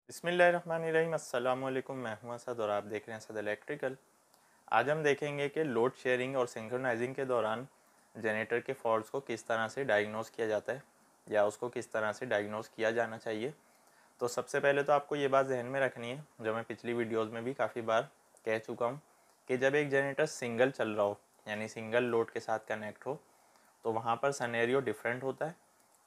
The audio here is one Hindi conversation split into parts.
बिस्मिल्लाहिर्रहमानिर्रहीम। अस्सलामुअलैकुम। मैं हूं असद और आप देख रहे हैं असद इलेक्ट्रिकल। आज हम देखेंगे कि लोड शेयरिंग और सिंक्रोनाइजिंग के दौरान जनरेटर के फॉल्ट्स को किस तरह से डायग्नोस किया जाता है या उसको किस तरह से डायग्नोस किया जाना चाहिए। तो सबसे पहले तो आपको ये बात जहन में रखनी है, जो मैं पिछली वीडियोज़ में भी काफ़ी बार कह चुका हूँ, कि जब एक जनरेटर सिंगल चल रहा हो यानी सिंगल लोड के साथ कनेक्ट हो तो वहाँ पर सनेरियो डिफरेंट होता है।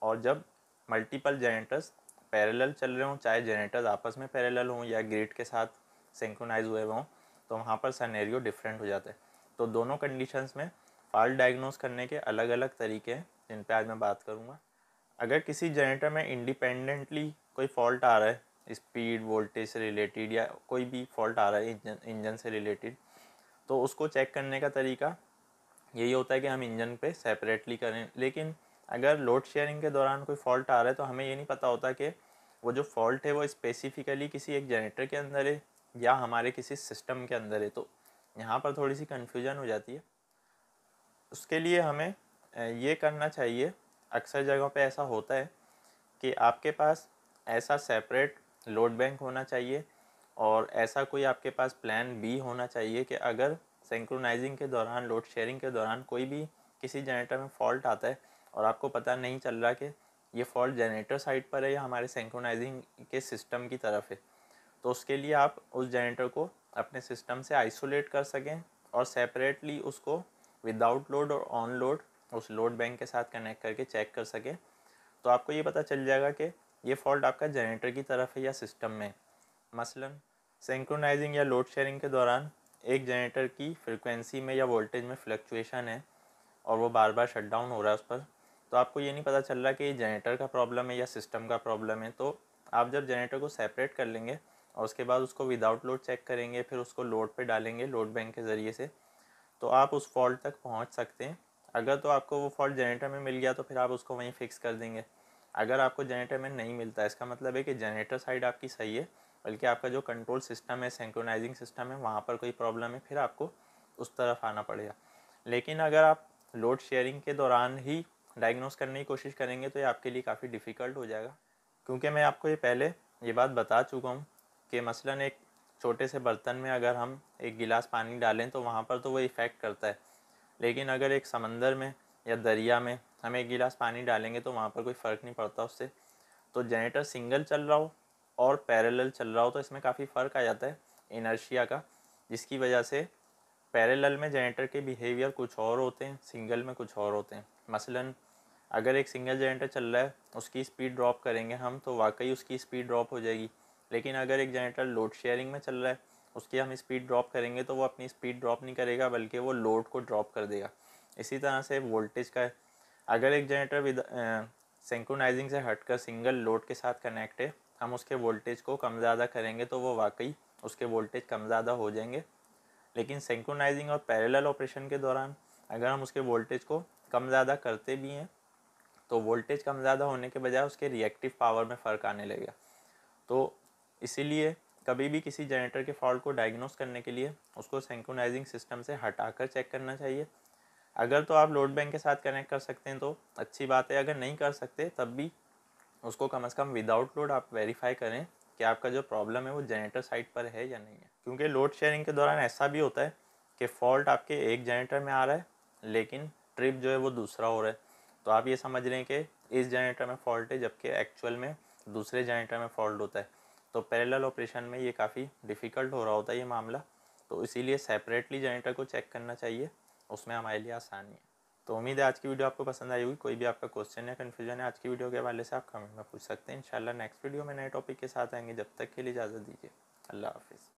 और जब मल्टीपल जनरेटर्स पैरेलल चल रहे हों, चाहे जनरेटर्स आपस में पैरेलल हों या ग्रिड के साथ सिंक्रोनाइज हुए हों, तो वहाँ पर सनेरियो डिफरेंट हो जाता है। तो दोनों कंडीशंस में फॉल्ट डायग्नोस करने के अलग अलग तरीके हैं जिन पे आज मैं बात करूँगा। अगर किसी जनरेटर में इंडिपेंडेंटली कोई फॉल्ट आ रहा है, स्पीड वोल्टेज से रिलेटेड या कोई भी फॉल्ट आ रहा है इंजन से रिलेटेड, तो उसको चेक करने का तरीका यही होता है कि हम इंजन पे सेपरेटली करें। लेकिन अगर लोड शेयरिंग के दौरान कोई फॉल्ट आ रहा है तो हमें ये नहीं पता होता कि वो जो फॉल्ट है वो स्पेसिफिकली किसी एक जनरेटर के अंदर है या हमारे किसी सिस्टम के अंदर है। तो यहाँ पर थोड़ी सी कन्फ्यूजन हो जाती है। उसके लिए हमें ये करना चाहिए, अक्सर जगहों पे ऐसा होता है कि आपके पास ऐसा सेपरेट लोड बैंक होना चाहिए और ऐसा कोई आपके पास प्लान बी होना चाहिए कि अगर सिंक्रोनाइजिंग के दौरान लोड शेयरिंग के दौरान कोई भी किसी जनरेटर में फॉल्ट आता है और आपको पता नहीं चल रहा कि ये फॉल्ट जनरेटर साइड पर है या हमारे सिंक्रोनाइजिंग के सिस्टम की तरफ है, तो उसके लिए आप उस जनरेटर को अपने सिस्टम से आइसोलेट कर सकें और सेपरेटली उसको विदाउट लोड और ऑन लोड उस लोड बैंक के साथ कनेक्ट करके चेक कर सकें। तो आपको ये पता चल जाएगा कि ये फॉल्ट आपका जनरेटर की तरफ है या सिस्टम में। मसलन सिंक्रोनाइजिंग या लोड शेयरिंग के दौरान एक जनरेटर की फ्रिक्वेंसी में या वोल्टेज में फ्लक्चुएशन है और वो बार बार शट डाउन हो रहा है उस पर, तो आपको ये नहीं पता चल रहा कि ये जनरेटर का प्रॉब्लम है या सिस्टम का प्रॉब्लम है। तो आप जब जनरेटर को सेपरेट कर लेंगे और उसके बाद उसको विदाउट लोड चेक करेंगे, फिर उसको लोड पे डालेंगे लोड बैंक के ज़रिए से, तो आप उस फॉल्ट तक पहुंच सकते हैं। अगर तो आपको वो फॉल्ट जनरेटर में मिल गया तो फिर आप उसको वहीं फिक्स कर देंगे। अगर आपको जनरेटर में नहीं मिलता, इसका मतलब है कि जनरेटर साइड आपकी सही है, बल्कि आपका जो कंट्रोल सिस्टम है, सिंक्रोनाइजिंग सिस्टम है, वहाँ पर कोई प्रॉब्लम है, फिर आपको उस तरफ आना पड़ेगा। लेकिन अगर आप लोड शेयरिंग के दौरान ही डायग्नोस करने की कोशिश करेंगे तो ये आपके लिए काफ़ी डिफ़िकल्ट हो जाएगा, क्योंकि मैं आपको ये पहले ये बात बता चुका हूँ कि मसलन एक छोटे से बर्तन में अगर हम एक गिलास पानी डालें तो वहाँ पर तो वो इफ़ेक्ट करता है, लेकिन अगर एक समंदर में या दरिया में हम एक गिलास पानी डालेंगे तो वहाँ पर कोई फ़र्क नहीं पड़ता उससे। तो जनरेटर सिंगल चल रहा हो और पैरेलल चल रहा हो तो इसमें काफ़ी फ़र्क आ जाता है इनर्शिया का, जिसकी वजह से पैरेलल में जनरेटर के बिहेवियर कुछ और होते हैं, सिंगल में कुछ और होते हैं। मसलन अगर एक सिंगल जनरेटर चल रहा है, उसकी स्पीड ड्रॉप करेंगे हम तो वाकई उसकी स्पीड ड्रॉप हो जाएगी। लेकिन अगर एक जनरेटर लोड शेयरिंग में चल रहा है, उसकी हम स्पीड ड्रॉप करेंगे तो वो अपनी स्पीड ड्रॉप नहीं करेगा बल्कि वो लोड को ड्रॉप कर देगा। इसी तरह से वोल्टेज का है, अगर एक जनरेटर विद सिंक्रोनाइजिंग से हटकर सिंगल लोड के साथ कनेक्ट है, हम उसके वोल्टेज को कम ज़्यादा करेंगे तो वो वाकई उसके वोल्टेज कम ज़्यादा हो जाएंगे। लेकिन सिंक्रोनाइजिंग और पैरेलल ऑपरेशन के दौरान अगर हम उसके वोल्टेज को कम ज़्यादा करते भी हैं तो वोल्टेज कम ज़्यादा होने के बजाय उसके रिएक्टिव पावर में फ़र्क आने लगेगा। तो इसीलिए कभी भी किसी जनरेटर के फॉल्ट को डायग्नोस करने के लिए उसको सिंक्रोनाइजिंग सिस्टम से हटाकर चेक करना चाहिए। अगर तो आप लोड बैंक के साथ कनेक्ट कर सकते हैं तो अच्छी बात है, अगर नहीं कर सकते तब भी उसको कम से कम विदाउट लोड आप वेरीफाई करें कि आपका जो प्रॉब्लम है वो जनरेटर साइड पर है या नहीं है। क्योंकि लोड शेयरिंग के दौरान ऐसा भी होता है कि फ़ॉल्ट आपके एक जनरेटर में आ रहा है लेकिन ट्रिप जो है वो दूसरा हो रहा है। तो आप ये समझ रहे हैं कि इस जनरेटर में फ़ॉल्ट है जबकि एक्चुअल में दूसरे जनरेटर में फ़ॉल्ट होता है। तो पैरेलल ऑपरेशन में ये काफ़ी डिफ़िकल्ट हो रहा होता है ये मामला। तो इसीलिए सेपरेटली जनरेटर को चेक करना चाहिए, उसमें हमारे लिए आसानी है। तो उम्मीद है आज की वीडियो आपको पसंद आई होगी। कोई भी आपका क्वेश्चन या कन्फ्यूजन है आज की वीडियो के हवाले से आप कमेंट में पूछ सकते हैं। इंशाल्लाह नेक्स्ट वीडियो में नए टॉपिक के साथ आएंगे। जब तक के लिए इजाज़त दीजिए। अल्लाह हाफिज़।